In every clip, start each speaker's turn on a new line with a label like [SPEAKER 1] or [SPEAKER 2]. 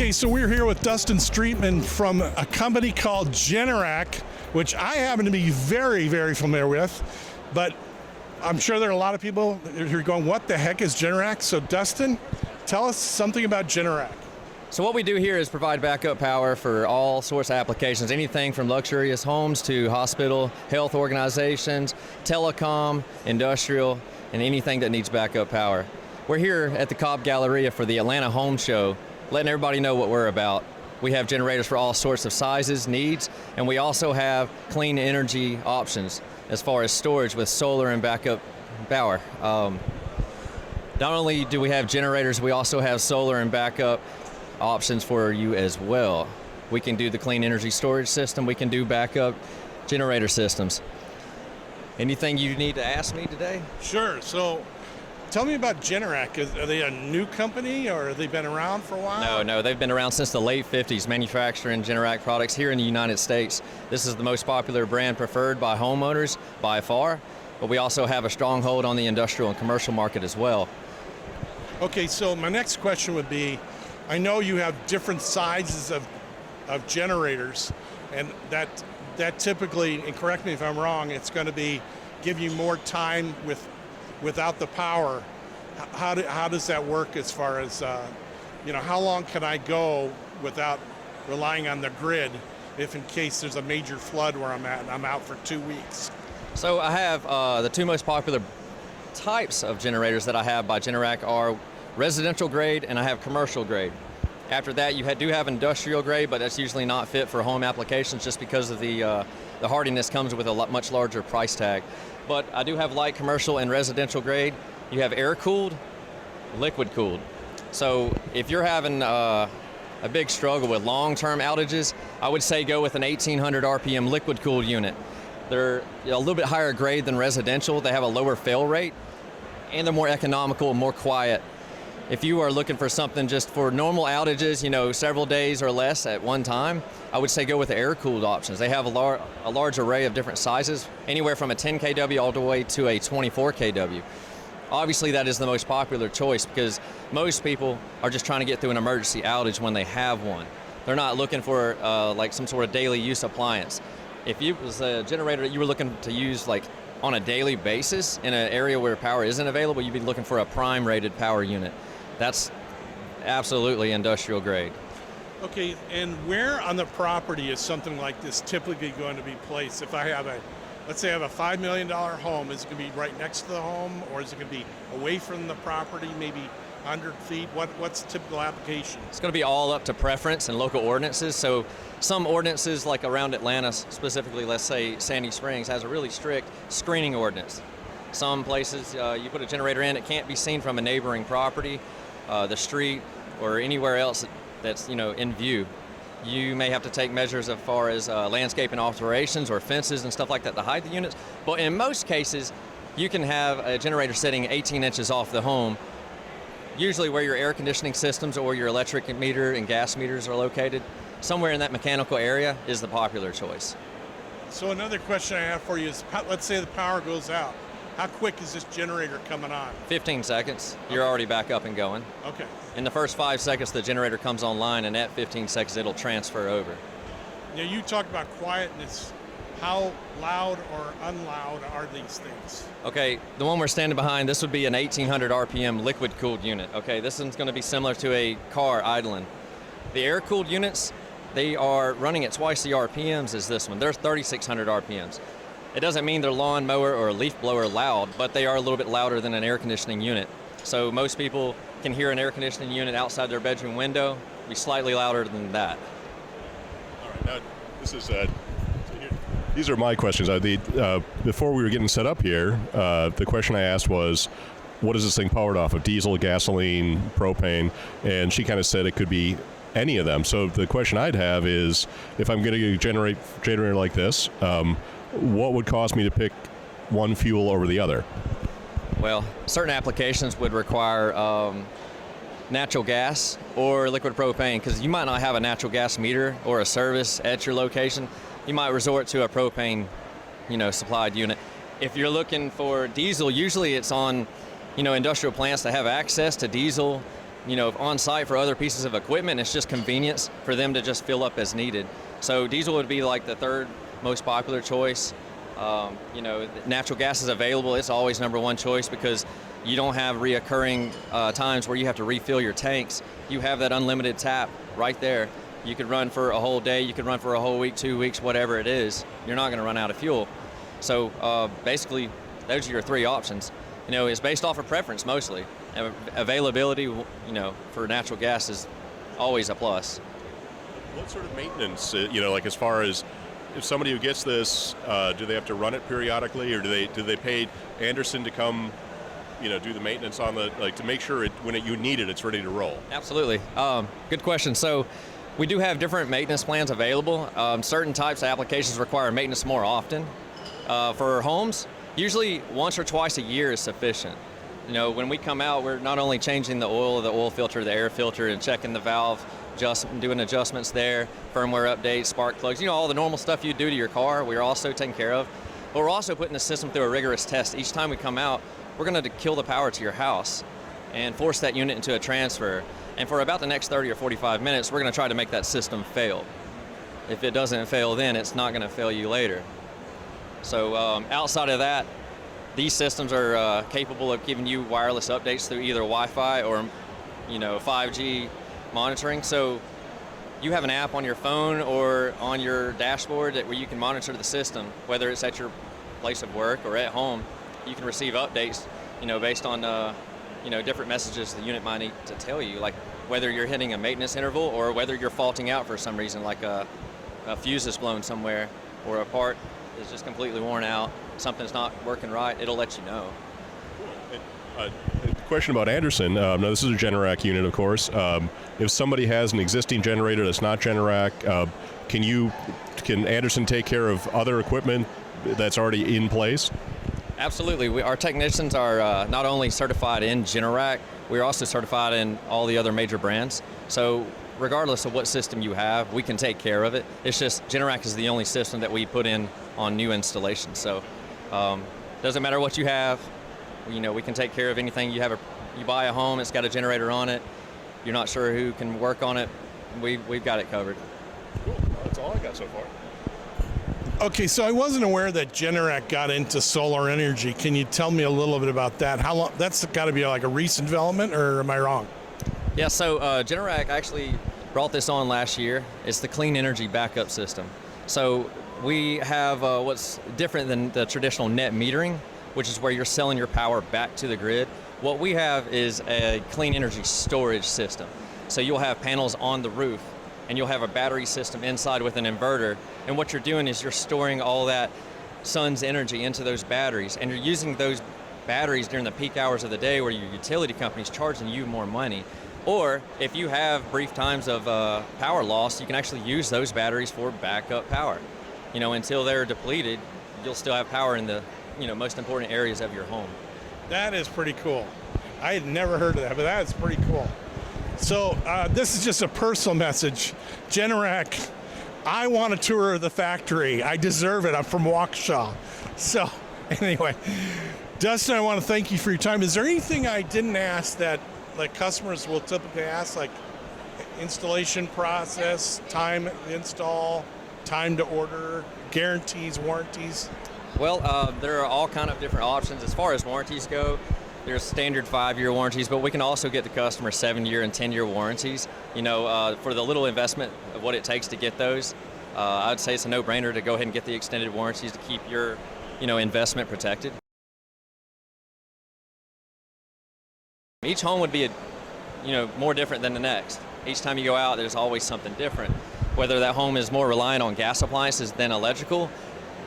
[SPEAKER 1] Okay, so we're here with Dustin Streetman from a company called Generac, which I happen to be very, very familiar with, but I'm sure there are a lot of people who are going, what the heck is Generac? So Dustin, tell us something about Generac.
[SPEAKER 2] So what we do here is provide backup power for all sorts of applications, anything from luxurious homes to hospital, health organizations, telecom, industrial, and anything that needs backup power. We're here at the Cobb Galleria for the Atlanta Home Show, letting everybody know what we're about. We have generators for all sorts of sizes, needs, and we also have clean energy options as far as storage with solar and backup power. Not only do we have generators, we also have solar and backup options for you as well. We can do the clean energy storage system, we can do backup generator systems. Anything you need to ask me today?
[SPEAKER 1] Sure, so tell me about Generac. Are they a new company or have they been around for a while?
[SPEAKER 2] No, they've been around since the late 50s, manufacturing Generac products here in the United States. This is the most popular brand preferred by homeowners by far, but we also have a stronghold on the industrial and commercial market as well.
[SPEAKER 1] Okay, so my next question would be, I know you have different sizes of generators, and that typically, and correct me if I'm wrong, it's going to give you more time without the power. How does that work as far as, how long can I go without relying on the grid if in case there's a major flood where I'm at and I'm out for 2 weeks?
[SPEAKER 2] So I have the two most popular types of generators that I have by Generac are residential grade and I have commercial grade. After that you do have industrial grade, but that's usually not fit for home applications just because of the hardiness comes with a much larger price tag. But I do have light commercial and residential grade. You have air cooled, liquid cooled. So if you're having a big struggle with long-term outages, I would say go with an 1800 RPM liquid cooled unit. They're a little bit higher grade than residential. They have a lower fail rate and they're more economical, more quiet. If you are looking for something just for normal outages, several days or less at one time, I would say go with the air-cooled options. They have a large array of different sizes, anywhere from a 10 kW all the way to a 24 kW. Obviously, that is the most popular choice because most people are just trying to get through an emergency outage when they have one. They're not looking for like some sort of daily use appliance. If it was a generator that you were looking to use like on a daily basis in an area where power isn't available, you'd be looking for a prime rated power unit. That's absolutely industrial grade.
[SPEAKER 1] Okay, and where on the property is something like this typically going to be placed? If I have let's say I have a $5 million home, is it going to be right next to the home, or is it going to be away from the property, maybe 100 feet? What's the typical application?
[SPEAKER 2] It's going to be all up to preference and local ordinances. So some ordinances, like around Atlanta specifically, let's say Sandy Springs, has a really strict screening ordinance. Some places you put a generator in, it can't be seen from a neighboring property, the street, or anywhere else that's in view. You may have to take measures as far as landscaping alterations or fences and stuff like that to hide the units. But in most cases, you can have a generator sitting 18 inches off the home, usually where your air conditioning systems or your electric meter and gas meters are located. Somewhere in that mechanical area is the popular choice.
[SPEAKER 1] So another question I have for you is, let's say the power goes out. How quick is this generator coming on?
[SPEAKER 2] 15 seconds. You're already back up and going.
[SPEAKER 1] Okay.
[SPEAKER 2] In the first 5 seconds, the generator comes online, and at 15 seconds, it'll transfer over.
[SPEAKER 1] Now, you talked about quietness. How loud or unloud are these things?
[SPEAKER 2] Okay, the one we're standing behind, this would be an 1800 RPM liquid-cooled unit. Okay, this one's going to be similar to a car idling. The air-cooled units, they are running at twice the RPMs as this one. They're 3600 RPMs. It doesn't mean they're lawn mower or leaf blower loud, but they are a little bit louder than an air conditioning unit. So most people can hear an air conditioning unit outside their bedroom window, be slightly louder than that.
[SPEAKER 3] All right, now this is these are my questions. Before we were getting set up here, the question I asked was, what is this thing powered off of? Diesel, gasoline, propane? And she kind of said it could be any of them. So the question I'd have is, if I'm going to generate a generator like this, what would cause me to pick one fuel over the other?
[SPEAKER 2] Well, certain applications would require natural gas or liquid propane, because you might not have a natural gas meter or a service at your location. You might resort to a propane, supplied unit. If you're looking for diesel, usually it's on, industrial plants that have access to diesel on site for other pieces of equipment. It's just convenience for them to just fill up as needed. So diesel would be like the third most popular choice. Natural gas is available. It's always number one choice because you don't have reoccurring times where you have to refill your tanks. You have that unlimited tap right there. You could run for a whole day, you could run for a whole week, 2 weeks, whatever it is. You're not going to run out of fuel. So basically, those are your three options. It's based off of preference mostly. Availability, for natural gas is always a plus.
[SPEAKER 3] What sort of maintenance, like as far as if somebody who gets this, do they have to run it periodically, or do they pay Anderson to come, do the maintenance on to make sure when you need it, it's ready to roll?
[SPEAKER 2] Absolutely. Good question. So we do have different maintenance plans available. Certain types of applications require maintenance more often. For homes, usually once or twice a year is sufficient. When we come out, we're not only changing the oil filter, the air filter, and checking the valve, doing adjustments there, firmware updates, spark plugs, all the normal stuff you do to your car, we're also taking care of. But we're also putting the system through a rigorous test. Each time we come out, we're going to kill the power to your house and force that unit into a transfer. And for about the next 30 or 45 minutes, we're going to try to make that system fail. If it doesn't fail then, it's not going to fail you later. So outside of that, these systems are capable of giving you wireless updates through either Wi-Fi or 5G monitoring. So you have an app on your phone or on your dashboard where you can monitor the system, whether it's at your place of work or at home. You can receive updates, based on different messages the unit might need to tell you, like whether you're hitting a maintenance interval or whether you're faulting out for some reason, like a fuse is blown somewhere or a part is just completely worn out, something's not working right, it'll let you know.
[SPEAKER 3] A question about Anderson. Now this is a Generac unit, of course. If somebody has an existing generator that's not Generac, can Anderson take care of other equipment that's already in place?
[SPEAKER 2] Absolutely. Our technicians are not only certified in Generac, we're also certified in all the other major brands. So regardless of what system you have, we can take care of it. It's just Generac is the only system that we put in on new installations. So doesn't matter what you have, we can take care of anything. You buy a home, it's got a generator on it, you're not sure who can work on it, we've got it covered.
[SPEAKER 3] Cool. That's all I got so far.
[SPEAKER 1] Okay, so I wasn't aware that Generac got into solar energy. Can you tell me a little bit about that? How long? That's got to be like a recent development, or am I wrong?
[SPEAKER 2] Yeah, so Generac actually brought this on last year. It's the clean energy backup system. So we have what's different than the traditional net metering, which is where you're selling your power back to the grid. What we have is a clean energy storage system. So you'll have panels on the roof, and you'll have a battery system inside with an inverter. And what you're doing is you're storing all that sun's energy into those batteries, and you're using those batteries during the peak hours of the day where your utility company's charging you more money. Or if you have brief times of power loss, you can actually use those batteries for backup power. Until they're depleted, you'll still have power in the most important areas of your home.
[SPEAKER 1] That is pretty cool. I had never heard of that, but that is pretty cool. So this is just a personal message. Generac, I want a tour of the factory. I deserve it. I'm from Waukesha. So anyway, Dustin, I want to thank you for your time. Is there anything I didn't ask that customers will typically ask, like installation process, time to install, time to order, guarantees, warranties?
[SPEAKER 2] Well, there are all kind of different options. As far as warranties go, there's standard 5-year warranties, but we can also get the customer 7-year and 10-year warranties. For the little investment of what it takes to get those, I'd say it's a no-brainer to go ahead and get the extended warranties to keep your, investment protected. Each home would be, more different than the next. Each time you go out, there's always something different. Whether that home is more reliant on gas appliances than electrical,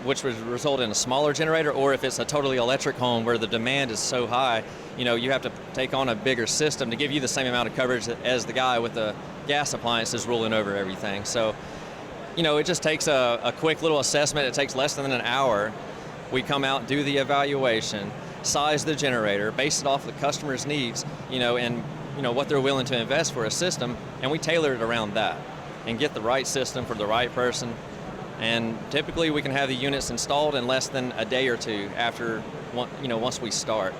[SPEAKER 2] which would result in a smaller generator, or if it's a totally electric home where the demand is so high, you have to take on a bigger system to give you the same amount of coverage as the guy with the gas appliances ruling over everything. So, it just takes a quick little assessment. It takes less than an hour. We come out, do the evaluation, size the generator, base it off the customer's needs, and what they're willing to invest for a system, and we tailor it around that and get the right system for the right person. And typically we can have the units installed in less than a day or two after, once we start.